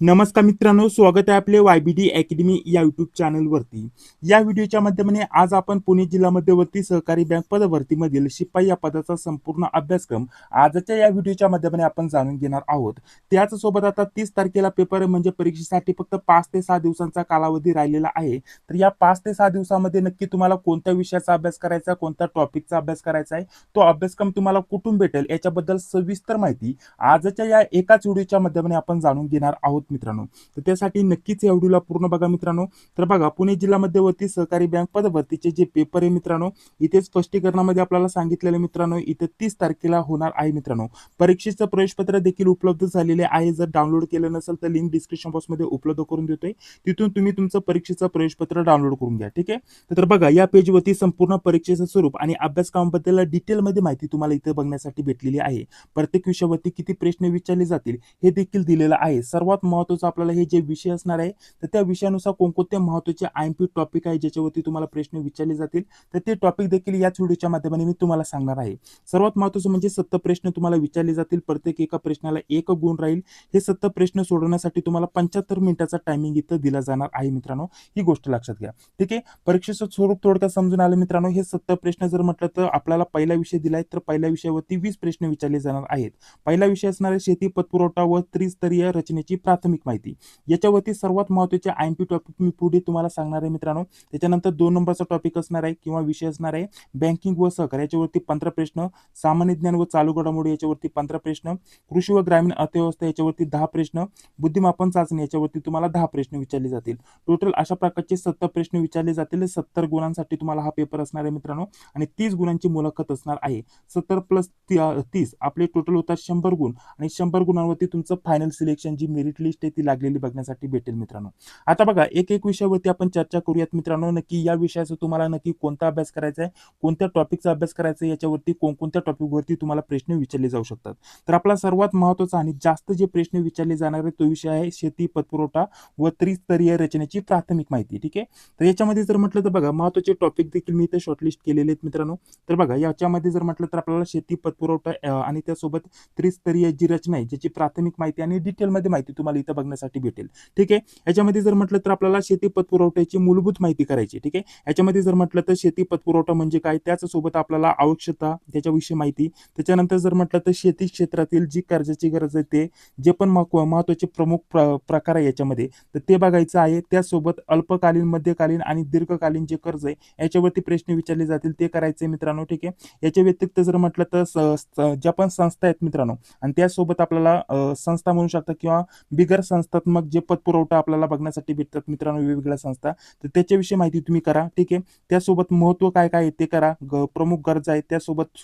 नमस्कार मित्रांनो, स्वागत आहे आपले YBD अकॅडमी या युट्यूब चॅनलवरती. या व्हिडिओच्या माध्यमाने आज आपण पुणे जिल्हा मध्यवर्ती सहकारी बँक पदभरतीमधील शिपाई या पदाचा संपूर्ण अभ्यासक्रम आजच्या या व्हिडिओच्या माध्यमाने आपण जाणून घेणार आहोत. त्याचसोबत आता 30 तारखेला पेपर म्हणजे परीक्षेसाठी फक्त 5 ते 6 दिवसांचा कालावधी राहिलेला आहे. तर या 5 ते 6 दिवसामध्ये नक्की तुम्हाला कोणत्या विषयाचा अभ्यास करायचा, कोणत्या टॉपिकचा अभ्यास करायचा आहे, तो अभ्यासक्रम तुम्हाला कुठून भेटेल याच्याबद्दल सविस्तर माहिती आजच्या या एकाच व्हिडिओच्या माध्यमाने आपण जाणून घेणार आहोत मित्रांनो. तर त्यासाठी नक्कीच या व्हिडिओला पूर्ण बघा मित्रांनो. तर बघा, पुणे जिल्हा मध्यवर्ती सहकारी बँक पदभरतीचे जे पेपर आहे मित्रांनो, इथे स्पष्टीकरणामध्ये आपल्याला सांगितलेलं मित्रांनो, इथे 30 तारखेला होणार आहे मित्रांनो. परीक्षेचं प्रवेशपत्र देखील उपलब्ध झालेले आहे. जर डाउनलोड केलं नसेल तर लिंक डिस्क्रिप्शन बॉक्समध्ये उपलब्ध करून देतोय, तिथून तुम्ही तुमचं परीक्षेचं प्रवेशपत्र डाउनलोड करून घ्या. ठीक आहे. तर बघा, या पेजवरती संपूर्ण परीक्षेचं स्वरूप आणि अभ्यासक्रमाबद्दल डिटेलमध्ये माहिती तुम्हाला इथे बघण्यासाठी भेटलेली आहे. प्रत्येक विषयावरती किती प्रश्न विचारले जातील हे देखील दिलेलं आहे. सर्वात महत्त्वाचं आपल्याला हे जे विषय असणार आहे, तर त्या विषयानुसार कोणकोणते महत्त्वाचे IMP टॉपिक आहे ज्याच्यावरती तुम्हाला प्रश्न विचारले जातील, तर ते टॉपिक देखील याच व्हिडिओच्या माध्यमाने मी तुम्हाला सांगणार आहे. सर्वात महत्त्वाचं म्हणजे 70 प्रश्न तुम्हाला विचारले जातील. प्रत्येक एका प्रश्नाला 1 गुण राहील. हे 70 प्रश्न सोडवण्यासाठी तुम्हाला 75 मिनिटाचा टायमिंग इथं दिला जाणार आहे मित्रांनो. ही गोष्ट लक्षात घ्या. ठीक आहे. परीक्षेचं स्वरूप थोडक्यात समजून आलं मित्रांनो. हे 70 प्रश्न जर म्हटलं तर आपल्याला पहिला विषय दिलाय, तर पहिल्या विषयावरती 20 प्रश्न विचारले जाणार आहेत. पहिला विषय असणार आहे शेती पतपुरवठा व त्रिस्तरीय रचनेची प्राथमिक माहिती. याच्यावरती सर्वात महत्त्वाचे IMP टॉपिक मी पुढे तुम्हाला सांगणार आहे मित्रांनो. त्याच्यानंतर 2 नंबरचा टॉपिक असणार आहे किंवा विषय असणार आहे बँकिंग व सहकार. याच्यावरती 15 प्रश्न. सामान्य ज्ञान व चालू घडामोडी याच्यावरती 15 प्रश्न. कृषी व ग्रामीण अर्थव्यवस्था याच्यावरती 10 प्रश्न. बुद्धिमापन चाचणी याच्यावरती तुम्हाला 10 प्रश्न विचारले जातील. टोटल अशा प्रकारचे 70 प्रश्न विचारले जातील. 70 गुणांसाठी तुम्हाला हा पेपर असणार आहे मित्रांनो आणि 30 गुणांची मुलाखत असणार आहे. 70 प्लस 30 आपले टोटल होतात 100 गुण आणि 100 गुणांवरती तुमचं फायनल सिलेक्शन जी मेरिट लिस्ट आहे ती लागलेली बघण्यासाठी भेटेल मित्रांनो. आता बघा, एक एक विषयावरती आपण चर्चा करूयात मित्रांनो. नक्की या विषयाचा तुम्हाला नक्की कोणता अभ्यास करायचा आहे, कोणत्या टॉपिकचा अभ्यास करायचा आहे, याच्यावरती कोणकोणत्या टॉपिकवरती तुम्हाला प्रश्न विचारले जाऊ शकतात. तर आपला सर्वात महत्त्वाचा आणि जास्त जे प्रश्न विचारले जाणार आहे तो विषय आहे शेती पतपुरवठा व त्रिस्तरीय रचनेची प्राथमिक माहिती. ठीक आहे. तर याच्यामध्ये जर म्हटलं तर बघा, महत्त्वाचे टॉपिक देखील मी इथे शॉर्टलिस्ट केलेले आहेत मित्रांनो. तर बघा, याच्यामध्ये जर म्हटलं तर आपल्याला शेती पतपुरवठा आणि त्यासोबत त्रिस्तरीय जी रचना आहे ज्याची प्राथमिक माहिती आणि डिटेलमध्ये माहिती तुम्हाला इथं बघण्यासाठी भेटेल. ठीक आहे. याच्यामध्ये जर म्हटलं तर आपल्याला शेती पतपुरवठ्याची मूलभूत माहिती करायची. ठीक आहे. याच्यामध्ये जर म्हटलं तर शेती पतपुरवठा म्हणजे काय, त्याचसोबत आपल्याला आवश्यकता त्याच्याविषयी माहिती. त्याच्यानंतर जर म्हटलं तर शेती क्षेत्रातील जी कर्जाची गरज आहे ते जे पण महत्त्वाचे प्रमुख प्रकार आहे याच्यामध्ये, तर ते बघायचं आहे. त्यासोबत अल्पकालीन, मध्यकालीन आणि दीर्घकालीन जे कर्ज आहे याच्यावरती प्रश्न विचारले जातील ते करायचे मित्रांनो. ठीक आहे. याच्या व्यतिरिक्त जर म्हटलं तर ज्या पण संस्था आहेत मित्रांनो आणि त्यासोबत आपल्याला संस्था म्हणू शकता किंवा बिगर संस्थात्मक जे पतपुरवठा आपल्याला बघण्यासाठी भेटतात मित्रांनो, वेगवेगळ्या संस्था, तर त्याच्याविषयी माहिती तुम्ही करा. ठीक आहे. त्यासोबत महत्त्व काय काय आहे ते करा. प्रमुख गरजा आहेत त्यासोबत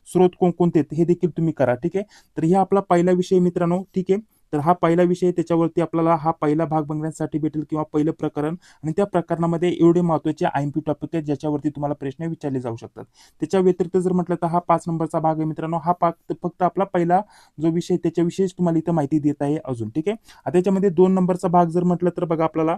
स्रोत कोणकोणते आहेत हे देखील तुम्ही करा. ठीक आहे. तर हे आपला पहिला विषय मित्रांनो. ठीक आहे. तर हा पहिला विषय, त्याच्यावरती आपल्याला हा पहिला भाग बघण्यासाठी भेटेल किंवा पहिलं प्रकरण आणि त्या प्रकरणामध्ये एवढे महत्त्वाचे IMP टॉपिक आहेत ज्याच्यावरती तुम्हाला प्रश्न विचारले जाऊ शकतात. त्याच्या व्यतिरिक्त जर म्हटलं तर हा 5 नंबरचा भाग आहे मित्रांनो. हा भाग फक्त आपला पहिला जो विषय त्याच्याविषयीच तुम्हाला इथं माहिती देत आहे अजून. ठीक आहे. आता त्याच्यामध्ये 2 नंबरचा भाग जर म्हटलं तर बघा, आपल्याला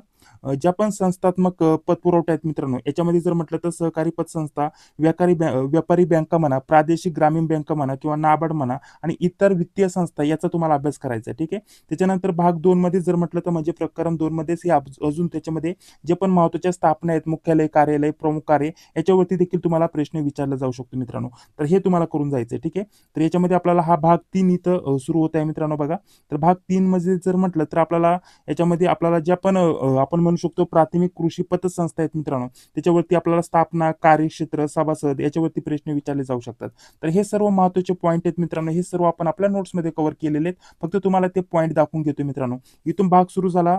ज्या पण संस्थात्मक पतपुरवठा आहेत मित्रांनो, याच्यामध्ये जर म्हटलं तर सहकारी पतसंस्था, व्यापारी बँका म्हणा, प्रादेशिक ग्रामीण बँका म्हणा किंवा नाबार्ड म्हणा आणि इतर वित्तीय संस्था याचा तुम्हाला अभ्यास करायचा आहे. ठीक आहे. त्याच्यानंतर भाग 2 मध्ये जर म्हटलं तर म्हणजे प्रकरण 2 मध्येच हे अजून त्याच्यामध्ये जे पण महत्त्वाच्या स्थापना आहेत, मुख्यालय, कार्यालय, प्रमुख कार्य याच्यावरती देखील तुम्हाला प्रश्न विचारला जाऊ शकतो मित्रांनो. तर हे तुम्हाला करून जायचं आहे. ठीक आहे. तर याच्यामध्ये आपल्याला हा भाग 3 इथं सुरू होत आहे मित्रांनो. बघा, तर भाग 3 मध्ये जर म्हटलं तर आपल्याला याच्यामध्ये आपल्याला ज्या पण आपण म्हणू शकतो प्राथमिक कृषी पतसंस्था आहेत मित्रांनो, त्याच्यावरती आपल्याला स्थापना, कार्यक्षेत्र, सभासद याच्यावरती प्रश्न विचारले जाऊ शकतात. तर हे सर्व महत्त्वाचे पॉईंट आहेत मित्रांनो. हे सर्व आपण आपल्या नोट्समध्ये कव्हर केलेले आहेत. फक्त तुम्हाला ते पॉईंट दाखवून घेतो मित्रांनो. इथून भाग सुरू झाला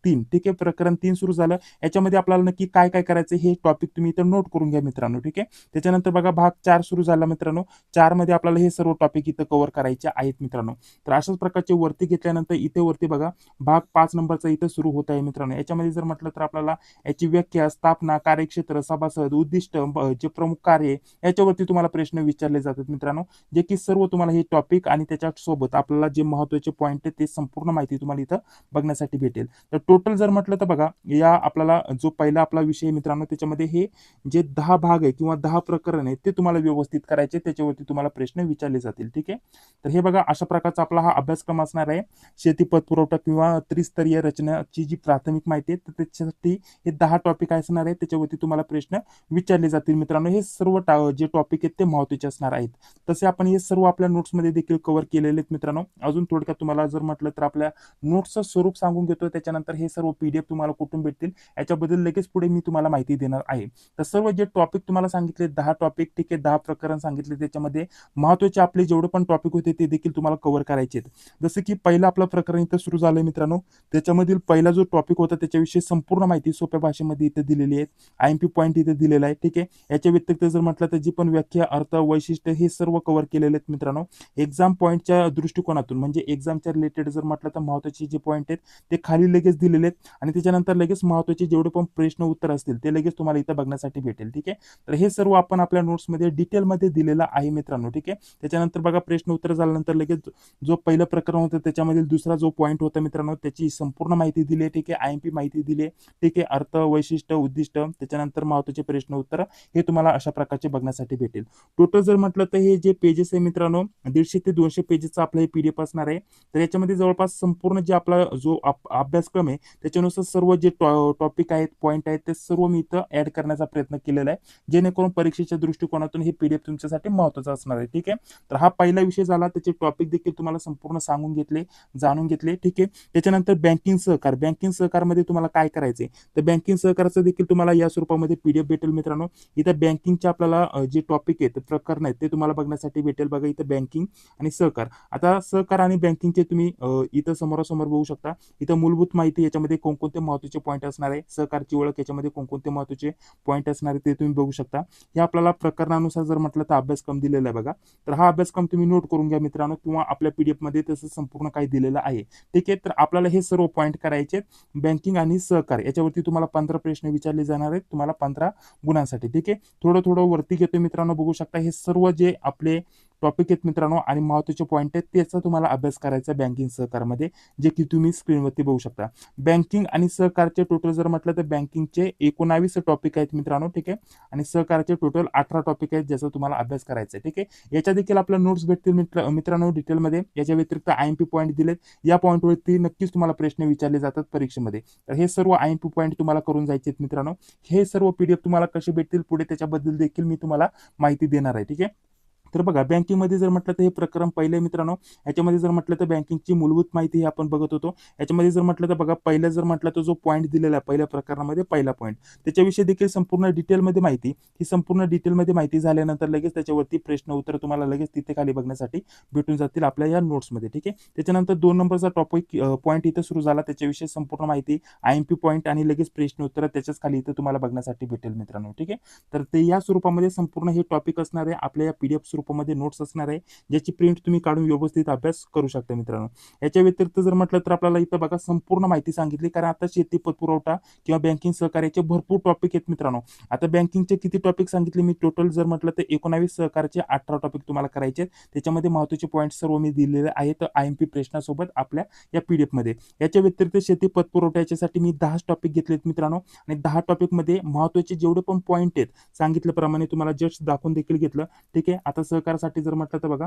3. ठीक आहे. प्रकरण 3 सुरू झालं. याच्यामध्ये आपल्याला नक्की काय काय करायचं हे टॉपिक तुम्ही इथं नोट करून घ्या मित्रांनो. ठीक आहे. त्याच्यानंतर बघा, भाग 4 सुरू झाला मित्रांनो. 4 मध्ये आपल्याला हे सर्व टॉपिक इथं कव्हर करायचे आहेत मित्रांनो. तर अशाच प्रकारचे वरती घेतल्यानंतर इथे वरती बघा, भाग 5 नंबरचा इथं सुरू होत आहे मित्रांनो. याच्यामध्ये जर म्हटलं तर आपल्याला याची व्याख्या, स्थापना, कार्यक्षेत्र, सभासद, उद्दिष्ट, जे प्रमुख कार्य याच्यावरती तुम्हाला प्रश्न विचारले जातात मित्रांनो. जे की सर्व तुम्हाला हे टॉपिक आणि त्याच्या सोबत आपल्याला जे महत्त्वाचे पॉईंट आहेत ते संपूर्ण माहिती तुम्हाला इथं बघण्यासाठी भेटेल. तर टोटल जर म्हटलं तर बघा, या आपल्याला जो पहिला आपला विषय मित्रांनो, त्याच्यामध्ये हे जे 10 भाग आहे किंवा 10 प्रकरण आहे ते तुम्हाला व्यवस्थित करायचे, त्याच्यावरती तुम्हाला प्रश्न विचारले जातील. ठीक आहे. तर हे बघा, अशा प्रकारचा आपला हा अभ्यासक्रम असणार आहे. शेती पतपुरवठा किंवा त्रिस्तरीय रचनाची जी प्राथमिक माहिती आहे, तर त्याच्यासाठी हे 10 टॉपिक असणार आहेत. त्याच्यावरती तुम्हाला प्रश्न विचारले जातील मित्रांनो. हे सर्व जे टॉपिक आहेत ते महत्त्वाचे असणार आहेत. तसे आपण हे सर्व आपल्या नोट्समध्ये देखील कव्हर केलेले आहेत मित्रांनो. अजून थोडक्यात तुम्हाला जर म्हटलं तर आपल्या नोट्सचं स्वरूप सांगून घेतो. त्याच्यानंतर हे सर्व PDF तुम्हाला कुठून भेटतील याच्याबद्दल लगेच पुढे मी तुम्हाला माहिती देणार आहे. तर सर्व जे टॉपिक तुम्हाला सांगितले 10 टॉपिक, ठीक आहे, 10 प्रकरण सांगितले, त्याच्यामध्ये महत्त्वाचे आपले जेवढे पण टॉपिक होते ते देखील तुम्हाला कव्हर करायचे आहेत. जसं की पहिलं आपलं प्रकरण इथं सुरू झालं मित्रांनो. त्याच्यामधील पहिला जो टॉपिक होता त्याच्याविषयी संपूर्ण माहिती सोप्या भाषेमध्ये इथे दिलेली आहे. IMP पॉईंट इथे दिलेला आहे. ठीक आहे. याच्या व्यतिरिक्त जर म्हटलं तर जी पण व्याख्या, अर्थ, वैशिष्ट्य हे सर्व कव्हर केलेले आहेत मित्रांनो. एक्झाम पॉईंटच्या दृष्टिकोनातून म्हणजे एक्झामच्या रिलेटेड जर म्हटलं तर महत्त्वाचे जे पॉईंट आहेत ते खाली लगेच दिलेले आहेत आणि त्याच्यानंतर लगेच महत्त्वाचे जेवढे पण प्रश्न उत्तर असतील ते लगेच तुम्हाला इथं बघण्यासाठी भेटेल. ठीक आहे. तर हे सर्व आपण आपल्या नोट्समध्ये डिटेलमध्ये दिलेलं आहे मित्रांनो. ठीक आहे. त्याच्यानंतर बघा, प्रश्न उत्तर झाल्यानंतर लगेच जो पहिलं प्रकरण होतं त्याच्यामधील दुसरा जो पॉईंट होता मित्रांनो, त्याची संपूर्ण माहिती दिली आहे. ठीक आहे. IMP माहिती दिली आहे. ठीक आहे. अर्थ, वैशिष्ट्य, उद्दिष्ट, त्याच्यानंतर महत्त्वाचे प्रश्न उत्तर हे तुम्हाला अशा प्रकारचे बघण्यासाठी भेटेल. टोटल जर म्हटलं तर हे जे पेजेस आहे मित्रांनो, 150 ते 200 पेजेसचा आपला हे PDF असणार आहे. तर याच्यामध्ये जवळपास संपूर्ण जे आपला जो अभ्यासक्रम आहे त्याच्यानुसार सर्व जे टॉपिक आहेत, पॉईंट आहेत, ते सर्व मी इथं ऍड करण्याचा प्रयत्न केलेला आहे, जेणेकरून परीक्षेच्या दृष्टिकोनातून हे PDF तुमच्यासाठी महत्त्वाचं असणार आहे. ठीक आहे. तर हा पहिला विषय झाला. त्याचे टॉपिक देखील तुम्हाला संपूर्ण सांगून घेतले, जाणून घेतले. ठीक आहे. त्याच्यानंतर बँकिंग सहकार. बँकिंग सहकारमध्ये तुम्हाला काय करायचंय, तर बँकिंग सहकाराचं देखील तुम्हाला या स्वरूपामध्ये PDF भेटेल मित्रांनो. इथं बँकिंगचे आपल्याला जे टॉपिक आहेत, प्रकरण आहेत, ते तुम्हाला बघण्यासाठी भेटेल. बघा, इथं बँकिंग आणि सहकार. आता सहकार आणि बँकिंगचे तुम्ही इथं समोरासमोर बघू शकता. इथं मूलभूत माहिती, याच्यामध्ये कोणकोणते महत्त्वाचे पॉईंट असणार आहे, सहकारची ओळख, याच्यामध्ये कोणकोणते महत्त्वाचे पॉईंट असणार आहे ते तुम्ही बघू शकता. हे आपल्याला प्रकरणानुसार जर म्हटलं तर अभ्यासक्रम दिलेला आहे बघा. तर हा अभ्यासक्रम तुम्ही नोट करून घ्या मित्रांनो, किंवा आपल्या PDF मध्ये तसं संपूर्ण काही दिलेलं आहे. ठीक आहे. तर आपल्याला हे सर्व पॉईंट करायचे. बँकिंग आणि सहकार याच्यावरती तुम्हाला 15 प्रश्न विचारले जाणार आहेत, तुम्हाला 15 गुणांसाठी. ठीक आहे. थोडं थोडं वरती घेतो मित्रांनो, बघू शकता. हे सर्व जे आपले टॉपिक आहेत मित्रांनो आणि महत्त्वाचे पॉईंट आहेत त्याचा तुम्हाला अभ्यास करायचा बँकिंग सहकारमध्ये, जे की तुम्ही स्क्रीनवरती बघू शकता. बँकिंग आणि सहकारचे टोटल जर म्हटलं तर बँकिंगचे 19 टॉपिक आहेत मित्रांनो. ठीक आहे. आणि सहकारचे टोटल 18 टॉपिक आहेत, ज्याचा तुम्हाला अभ्यास करायचा आहे. ठीक आहे. याच्या देखील आपल्या नोट्स भेटतील मित्रांनो डिटेलमध्ये. याच्या व्यतिरिक्त IMP पॉईंट दिलेत. या पॉईंटवरती नक्कीच तुम्हाला प्रश्न विचारले जातात परीक्षेमध्ये. तर हे सर्व IMP पॉईंट तुम्हाला करून जायचे आहेत मित्रांनो. हे सर्व PDF तुम्हाला कसे भेटतील पुढे त्याच्याबद्दल देखील मी तुम्हाला माहिती देणार आहे. ठीक आहे. तर बघा, बँकिंगमध्ये जर म्हटलं तर हे प्रकरण पहिले मित्रांनो, याच्यामध्ये जर म्हटलं तर बँकिंगची मूलभूत माहिती ही आपण बघत होतो. याच्यामध्ये जर म्हटलं तर बघा, पहिला जर म्हटलं तर जो पॉईंट दिलेला आहे पहिल्या प्रकरणामध्ये, पहिला पॉईंट, त्याच्याविषयी देखील संपूर्ण डिटेलमध्ये माहिती. ही संपूर्ण डिटेलमध्ये माहिती झाल्यानंतर लगेच त्याच्यावरती प्रश्न उत्तर तुम्हाला लगेच तिथे खाली बघण्यासाठी भेटून जातील आपल्या या नोट्समध्ये. ठीक आहे. त्याच्यानंतर 2 नंबरचा टॉपिक पॉईंट इथं सुरू झाला, त्याच्याविषयी संपूर्ण माहिती, IMP पॉईंट आणि लगेच प्रश्न उत्तर त्याच्याच खाली इथं तुम्हाला बघण्यासाठी भेटेल मित्रांनो. ठीक आहे. तर ते या स्वरूपामध्ये संपूर्ण हे टॉपिक असणार आहे. आपल्या या PDF स्वरूपामध्ये नोट्स असणार आहे, ज्याची प्रिंट तुम्ही काढून व्यवस्थित अभ्यास करू शकता मित्रांनो. याच्या व्यतिरिक्त जर म्हटलं तर आपल्याला इथं बघा संपूर्ण माहिती सांगितली, कारण आता शेती पतपुरवठा किंवा बँकिंग सहकार्याचे भरपूर टॉपिक आहेत मित्रांनो. आता बँकिंगचे किती टॉपिक सांगितले मी, टोटल जर म्हटलं तर 19, सहकारचे 18 टॉपिक तुम्हाला करायचे आहेत. त्याच्यामध्ये महत्त्वाचे पॉईंट सर्व मी दिलेले आहेत IMP प्रश्नासोबत आपल्या या PDF मध्ये. याच्या व्यतिरिक्त शेती पतपुरवठ्यासाठी मी 10 टॉपिक घेतलेत मित्रांनो, आणि 10 टॉपिक मध्ये महत्त्वाचे जेवढे पण पॉईंट आहेत सांगितल्याप्रमाणे तुम्हाला जस्ट दाखवून देखील घेतलं. ठीक आहे. आता सहकारासाठी जर म्हटलं तर बघा,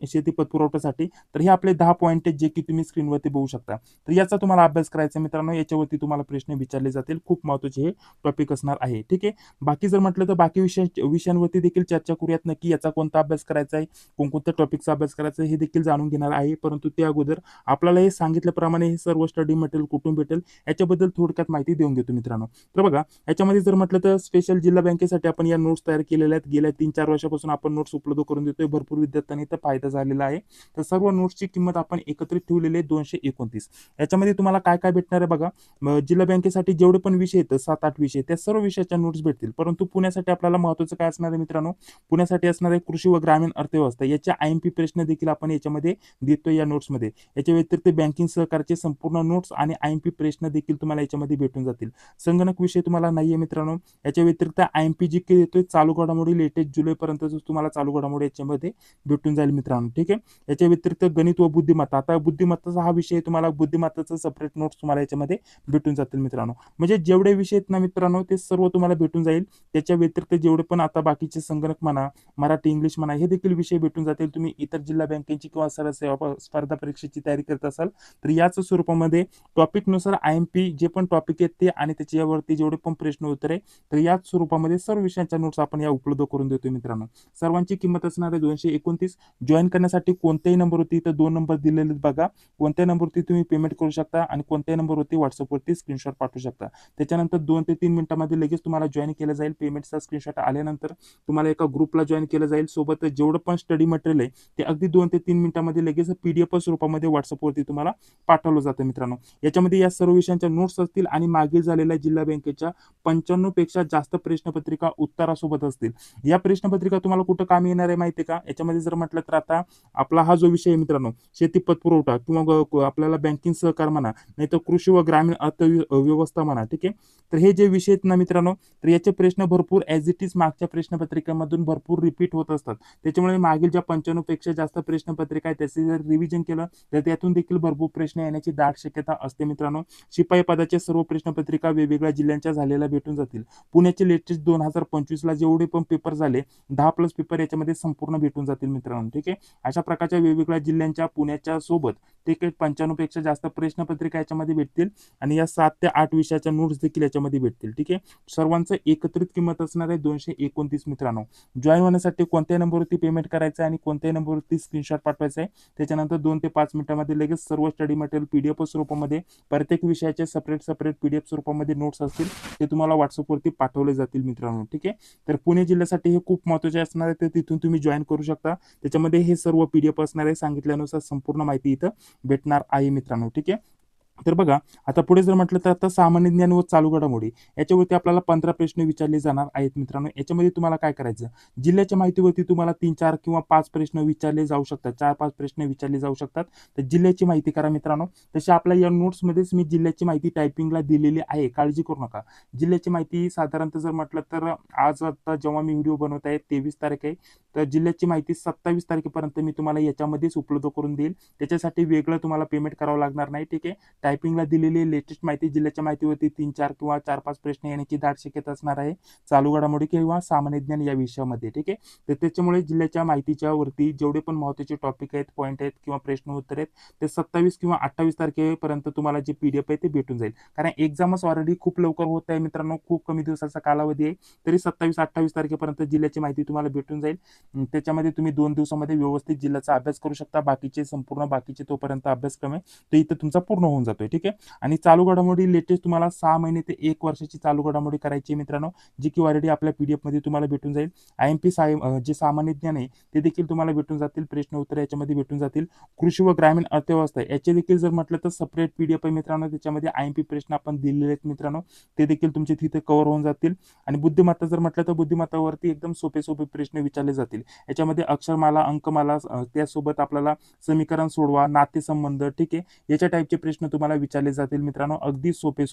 शेती पतपुरवठ्यासाठी तर हे आपले 10 पॉईंट आहेत, जे की तुम्ही स्क्रीनवरती बघू शकता. तर याचा तुम्हाला अभ्यास करायचा मित्रांनो. याच्यावरती तुम्हाला प्रश्न विचारले जातील. खूप महत्त्वाचे हे टॉपिक असणार आहे. ठीक आहे. बाकी जर म्हटलं तर बाकी विषयांवरती देखील चर्चा करूयात, नक्की याचा कोणता अभ्यास करायचा आहे, कोणकोणत्या टॉपिकचा अभ्यास करायचा आहे हे देखील जाणून घेणार आहे. परंतु त्या अगोदर आपल्याला हे सांगितल्याप्रमाणे हे सर्व स्टडी मटेरियल कुठून भेटेल याच्याबद्दल थोडक्यात माहिती देऊन घेतो मित्रांनो. तर बघा, याच्यामध्ये जर म्हटलं तर स्पेशल जिल्हा बँकेसाठी आपण या नोट्स तयार केलेल्या आहेत. गेल्या 3-4 वर्षापासून आपण नोट्स उपलब्ध करून देतोय. भरपूर विद्यार्थ्यांनी तर फायदा झालेला आहे. तर सर्व नोट्सची किंमत आपण एकत्रित ठेवलेली आहे 229. याच्यामध्ये तुम्हाला काय काय भेटणार आहे बघा, जिल्हा बँकेसाठी जेवढे पण विषय आहेत 7-8 विषय, त्या सर्व विषयाच्या नोट्स भेटतील. परंतु पुण्यासाठी आपल्याला महत्त्वाचं काय असणार आहे मित्रांनो, पुण्यासाठी असणार आहे कृषी व ग्रामीण अर्थव्यवस्था. याच्या IMP प्रश्न देखील आपण याच्यामध्ये देतोय या नोट्समध्ये. याच्या व्यतिरिक्त बँकिंग सहकारचे संपूर्ण नोट्स आणि IMP प्रश्न देखील तुम्हाला याच्यामध्ये भेटून जातील. संगणक विषय तुम्हाला नाहीये मित्रांनो. याच्या व्यतिरिक्त IMP जी देतोय चालू घडामोडी लेटेस्ट जुलैपर्यंत तुम्हाला चालू घडामोडी याच्यामध्ये भेटून जाईल मित्रांनो. ठीक आहे. याच्या व्यतिरिक्त गणित व बुद्धिमत्ता, आता बुद्धिमत्ताचा हा विषय तुम्हाला बुद्धिमत्ताचं सेपरेट नोट्स तुम्हाला याच्यामध्ये भेटून जातील मित्रांनो. म्हणजे जेवढे विषय आहेत ना मित्रांनो ते सर्व तुम्हाला भेटून जाईल. त्याच्या व्यतिरिक्त जेवढे पण आता बाकीचे संगणक म्हणा, मराठी इंग्लिश म्हणा, हे देखील विषय भेटून जातील. तुम्ही इतर जिल्हा बँकेची किंवा सरळ सेवा स्पर्धा परीक्षेची तयारी करत असाल तर याच स्वरूपामध्ये टॉपिकनुसार IMP जे पण टॉपिक आहेत ते आणि त्याच्यावरती जेवढे पण प्रश्न उत्तरे, तर याच स्वरूपामध्ये सर्व विषयांच्या नोट्स आपण या उपलब्ध करून देतो मित्रांनो. सर्वांची किंमत असणार आहे 229. जॉईन करण्यासाठी कोणत्याही नंबरवरती इथं 2 नंबर दिलेले बघा. कोणत्याही नंबरवरती तुम्ही पेमेंट करू शकता आणि कोणत्याही नंबरवरती व्हॉट्सअपवरती स्क्रीनशॉट पाठवू शकता. त्याच्यानंतर 2 ते 3 मिनिटांमध्ये लगेच तुम्हाला जॉईन केलं जाईल. पेमेंटचा स्क्रीनशॉट आल्यानंतर तुम्हाला एका ग्रुपला जॉईन केलं जाईल. सोबत जेवढं पण स्टडी मटेरियल आहे ते अगदी 2 ते 3 मिनिटांमध्ये लगेच PDF स्वरूपामध्ये व्हॉट्सअपवरती तुम्हाला पाठवलं जातं मित्रांनो. याच्यामध्ये या सर्व विषयांच्या नोट्स असतील आणि मागील झालेल्या जिल्हा बँकेच्या 95 पेक्षा जास्त प्रश्नपत्रिका उत्तरासोबत असतील. या प्रश्नपत्रिका तुम्हाला कुठं कामी येणार आहे माहिती आहे का? याच्यामध्ये जर म्हटलं तर आता आपला हा जो विषय आहे मित्रांनो, शेती पतपुरवठा किंवा आपल्याला बँकिंग सहकार म्हणा, नाही तर कृषी व ग्रामीण अर्थव्यवस्था म्हणा. ठीक आहे. तर हे जे विषय आहेत ना मित्रांनो, तर याचे प्रश्न भरपूर ॲज इट इज मागच्या प्रश्नपत्रिकेमधून भरपूर रिपीट होत असतात. त्याच्यामुळे मागील ज्या 95 पेक्षा जास्त प्रश्नपत्रिका आहेत त्याचे जर रिव्हिजन केलं तर त्यातून देखील भरपूर प्रश्न येण्याची दाट शक्यता असते मित्रांनो. शिपाई पदाचे सर्व प्रश्नपत्रिका वेगवेगळ्या जिल्ह्यांच्या झालेल्या भेटून जातील. पुण्याचे लेटेस्ट 2025 ला जेवढे पण पेपर झाले 10+ पेपर याच्यामध्ये संपूर्ण भेटून जातील मित्रांनो. ठीक आहे. अशा प्रकारच्या वेगवेगळ्या जिल्ह्यांच्या पुण्याच्या सोबत ठीक आहे 95 पेक्षा जास्त प्रश्नपत्रिका याच्यामध्ये भेटतील आणि या 7 ते 8 विषयाच्या नोट्स देखील याच्यामध्ये भेटतील. ठीक आहे. सर्वांचं एकत्रित किंमत असणार आहे 229 मित्रांनो. जॉईन होण्यासाठी कोणत्याही नंबरवरती पेमेंट करायचं आहे आणि कोणत्याही नंबरवरती स्क्रीनशॉट पाठवायचा आहे. त्याच्यानंतर 2 ते 5 मिनिटांमध्ये लगेच सर्व स्टडी मटेरियल PDF स्वरूपामध्ये प्रत्येक विषयाचे सेपरेट PDF स्वरूपामध्ये नोट्स असतील ते तुम्हाला व्हॉट्सअपवरती पाठवले जातील मित्रांनो. ठीक आहे. तर पुणे जिल्ह्यासाठी हे खूप महत्त्वाचे असणार आहे, तर तिथून तुम्ही जॉईन करू शकता. त्याच्यामध्ये हे सर्व PDF असणार आहे. सांगितल्यानुसार संपूर्ण माहिती इथं भेटणार आहे मित्रांनो. ठीक आहे. तर बघा आता पुढे जर म्हटलं तर आता सामान्य ज्ञान व चालू घडामोडी याच्यावरती आपल्याला 15 प्रश्न विचारले जाणार आहेत मित्रांनो. याच्यामध्ये तुम्हाला काय करायचं, जिल्ह्याच्या माहितीवरती तुम्हाला 3, 4 किंवा 5 प्रश्न विचारले जाऊ शकतात. 4-5 प्रश्न विचारले जाऊ शकतात. तर जिल्ह्याची माहिती करा मित्रांनो. तशी आपल्या या नोट्समध्येच मी जिल्ह्याची माहिती टायपिंगला दिलेली आहे, काळजी करू नका. जिल्ह्याची माहिती साधारणतः जर म्हटलं तर आज आता जेव्हा मी व्हिडिओ बनवत आहे 23 तारीख आहे, तर जिल्ह्याची माहिती 27 तारखेपर्यंत मी तुम्हाला याच्यामध्येच उपलब्ध करून देईल. त्याच्यासाठी वेगळं तुम्हाला पेमेंट करावं लागणार नाही. ठीक आहे. टायपिंगला दिलेली लेटेस्ट माहिती जिल्ह्याच्या माहितीवरती 3, 4 किंवा 4-5 प्रश्न येण्याची दाट शक्यता असणार आहे चालू घडामोडी किंवा सामान्य ज्ञान या विषयामध्ये. ठीक आहे. तर त्याच्यामुळे जिल्ह्याच्या माहितीच्या वरती जेवढे पण महत्त्वाचे टॉपिक आहेत, पॉईंट आहेत किंवा प्रश्न उत्तर आहेत ते 27 किंवा 28 तारखेपर्यंत तुम्हाला जे PDF आहे ते भेटून जाईल. कारण एक्झामच ऑलरेडी खूप लवकर होत आहे मित्रांनो, खूप कमी दिवसाचा कालावधी आहे. तरी 27-28 तारखेपर्यंत जिल्ह्याची माहिती तुम्हाला भेटून जाईल. त्याच्यामध्ये तुम्ही 2 दिवसामध्ये व्यवस्थित जिल्ह्याचा अभ्यास करू शकता. बाकीचे तोपर्यंत अभ्यासक्रम आहे तो इथं तुमचा पूर्ण होऊन जातोय. ठीक आहे. आणि चालू घडामोडी लेटेस्ट तुम्हाला 6 महिने ते 1 वर्षाची चालू घडामोडी करायची मित्रांनो, जी की ऑलरेडी आपल्या PDF मध्ये तुम्हाला भेटून जाईल. IMP जे सामान्य ज्ञान आहे ते देखील तुम्हाला भेटून जातील. प्रश्न उत्तर याच्यामध्ये भेटून जातील. कृषी व ग्रामीण अर्थव्यवस्था याचे देखील जर म्हटलं तर सेपरेट PDF आहे मित्रांनो. त्याच्यामध्ये IMP प्रश्न आपण दिलेले आहेत मित्रांनो, ते देखील तुमचे तिथे कव्हर होऊन जातील. आणि बुद्धिमत्ता जर म्हटलं तर बुद्धिमत्तावरती एकदम सोपे प्रश्न विचारले जातील. याच्यामध्ये अक्षरमाला, अंकमाला, त्यासोबत आपल्याला समीकरण सोडवा, नातेसंबंध, ठीक आहे, याच्या टाईपचे प्रश्न तुम्हाला विचारले जातील मित्रांनो, अगदी सोपे.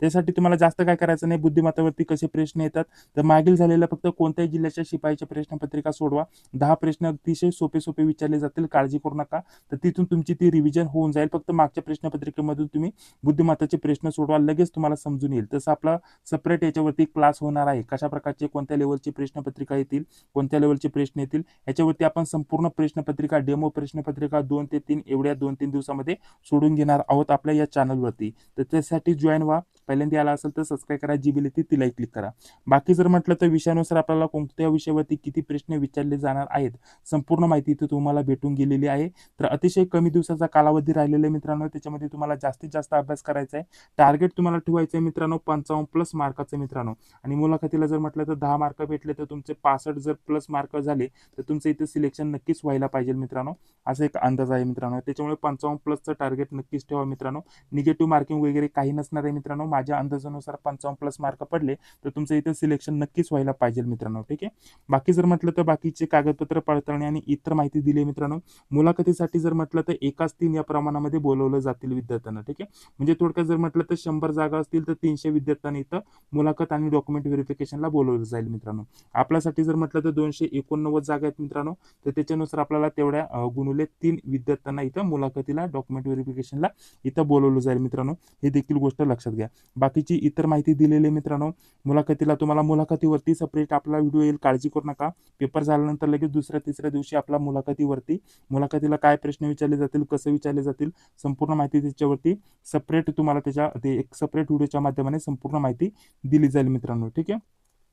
त्यासाठी तुम्हाला जास्त काय करायचं नाही. बुद्धिमत्तावरती कसे प्रश्न येतात तर मागील झालेल्या फक्त कोणत्याही जिल्ह्याच्या शिपाईच्या प्रश्नपत्रिका सोडवा. 10 प्रश्न अतिशय सोपे विचारले जातील, काळजी करू नका. तर तिथून तुमची ती रिव्हिजन होऊन जाईल. फक्त मागच्या प्रश्नपत्रिकेमधून तुम्ही बुद्धिमत्ताचे प्रश्न सोडवा, लगेच तुम्हाला समजून येईल. तसं आपला सेपरेट याच्यावरती क्लास होणार आहे. कशा प्रकारचे कोणत्या लेवलची प्रश्नपत्रिका येतील, कोणत्या लेवलचे प्रश्न येतील याच्यावरती आपण संपूर्ण प्रश्नपत्रिका, डेमो प्रश्नपत्रिका 2 ते 3 एवढ्या 2-3 दिवसामध्ये सोडून घेणार आहोत आपल्या या चॅनलवरती. तर त्यासाठी जॉईन व्हा. पहिल्यांदा आला असेल तर सबस्क्राईब करा, जी बेल तिलाही क्लिक करा. बाकी जर म्हटलं तर विषयानुसार आपल्याला कोणत्या विषयावरती किती प्रश्न विचारले जाणार आहेत संपूर्ण माहिती इथे तुम्हाला भेटून गेलेली आहे. तर अतिशय कमी दिवसाचा कालावधी राहिलेला आहे मित्रांनो, त्याच्यामध्ये तुम्हाला जास्तीत जास्त अभ्यास करायचा आहे. टार्गेट तुम्हाला ठेवायचं आहे मित्रांनो 55+ मार्काचं मित्रांनो. आणि मुलाखतीला जर म्हटलं तर 10 मार्क भेटले तर तुमचे 65 जर प्लस मार्क झाले तर तुमचं इथे सिलेक्शन नक्कीच व्हायला पाहिजे मित्रांनो, असा एक अंदाज आहे मित्रांनो. त्याच्यामुळे 55+ टार्गेट नक्कीच ठेवा मित्रांनो. निगेटिव्ह मार्किंग वगैरे काही नसणार आहे मित्रांनो. माझ्या अंदाजानुसार 55+ मार्क पडले तर तुमचं इथं सिलेक्शन नक्कीच व्हायला पाहिजे मित्रांनो. ठीक आहे. बाकी जर म्हटलं तर बाकीचे कागदपत्र पडताळणी आणि इतर माहिती दिली मित्रांनो. मुलाखतीसाठी जर म्हटलं तर 1:3 या प्रमाणामध्ये बोलवलं जातील विद्यार्थ्यांना. ठीक आहे. म्हणजे थोडक्यात जर म्हटलं तर 100 जागा असतील तर 300 विद्यार्थ्यांनी इथं मुलाखत आणि डॉक्युमेंट व्हेरिफिकेशनला बोलवलं जाईल मित्रांनो. आपल्यासाठी जर म्हटलं तर 289 जागा आहेत मित्रांनो. तर त्याच्यानुसार आपल्याला तेवढ्या गुणिले 3 विद्यार्थ्यांना इथं मुलाखतीला डॉक्युमेंट व्हेरिफिकेशनला इथं बोलवलं जाईल मित्रांनो. हे देखील गोष्ट लक्षात घ्या. बाकीची इतर माहिती दिलेली मित्रांनो. मुलाखतीला तुम्हाला मुलाखतीवरती सेपरेट आपला व्हिडिओ येईल, काळजी करू नका. पेपर झाल्यानंतर लगेच दुसऱ्या तिसऱ्या दिवशी आपला मुलाखतीला काय प्रश्न विचारले जातील, कसं विचारले जातील, संपूर्ण माहिती त्याच्यावरती सेपरेट तुम्हाला ते एक सेपरेट व्हिडिओच्या माध्यमाने संपूर्ण माहिती दिली जाईल मित्रांनो. ठीक आहे.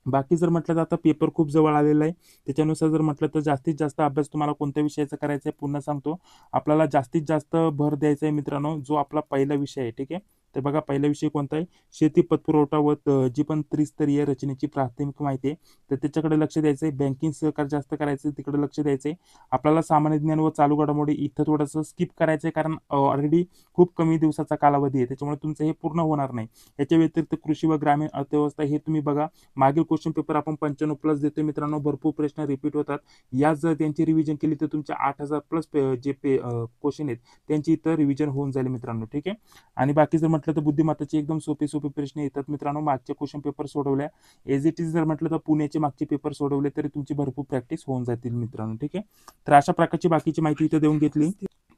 बाकी जर म्हटलं तर आता पेपर खूप जवळ आलेला आहे. त्याच्यानुसार जर म्हटलं तर जास्तीत जास्त अभ्यास तुम्हाला कोणत्या विषयाचा करायचा आहे पुन्हा सांगतो. आपल्याला जास्तीत जास्त भर द्यायचा आहे मित्रांनो, जो आपला पहिला विषय आहे. ठीक आहे. तर बघा पहिला विषय कोणता आहे? शेती पतपुरवठा व जी पण त्रिस्तरीय रचनेची प्राथमिक माहिती आहे तर त्याच्याकडे लक्ष द्यायचं आहे. बँकिंग सहकार जास्त करायचं आहे, तिकडे लक्ष द्यायचं आहे. आपल्याला सामान्य ज्ञान व चालू घडामोडी इथं थोडंसं स्किप करायचं आहे, कारण ऑलरेडी खूप कमी दिवसाचा कालावधी आहे, त्याच्यामुळे तुमचं हे पूर्ण होणार नाही. याच्या व्यतिरिक्त कृषी व ग्रामीण अर्थव्यवस्था हे तुम्ही बघा. मागील क्वेश्चन पेपर आपण 95+ देतोय मित्रांनो. भरपूर प्रश्न रिपीट होतात. याच जर त्यांची रिव्हिजन केली तर तुमच्या 8000+ जे क्वेश्चन आहेत त्यांची इथं रिव्हिजन होऊन जाईल मित्रांनो. ठीक आहे. आणि बाकी जर म्हटलं तर बुद्धिमत्ताचे एकदम सोपे प्रश्न येतात मित्रांनो. मागचे क्वेश्चन पेपर सोडवल्या एज इट इज जर म्हटलं तर पुण्याचे मागचे पेपर सोडवले तरी तुमची भरपूर प्रॅक्टिस होऊन जातील मित्रांनो. ठीक आहे. तर अशा प्रकारची बाकीची माहिती इथं देऊन घेतली.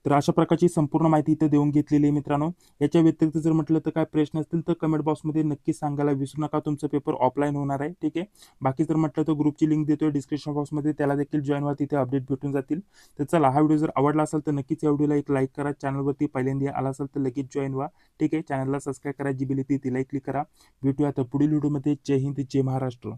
तर अशा प्रकारची संपूर्ण माहिती इथं देऊन घेतलेली आहे मित्रांनो. याच्या व्यतिरिक्त जर म्हटलं तर काय प्रश्न असतील तर कमेंट बॉक्समध्ये नक्की सांगायला विसरू नका. तुमचं पेपर ऑफलाईन होणार आहे. ठीक आहे. बाकी जर म्हटलं तर ग्रुपची लिंक देतोय डिस्क्रिप्शन बॉक्समध्ये, त्याला देखील जॉईन व्हा, तिथे अपडेट भेटून जातील. तर चला, हा व्हिडिओ जर आवडला असेल तर नक्कीच या व्हिडिओला एक लाईक करा. चॅनलवरती पहिल्यांदा आला असेल तर लगेच जॉईन व्हा. ठीक आहे. चॅनलला सबस्क्राईब करा, जी बेल येते तिलाही क्लिक करा. भेटूया आता पुढील व्हिडिओमध्ये. जय हिंद, जय महाराष्ट्र.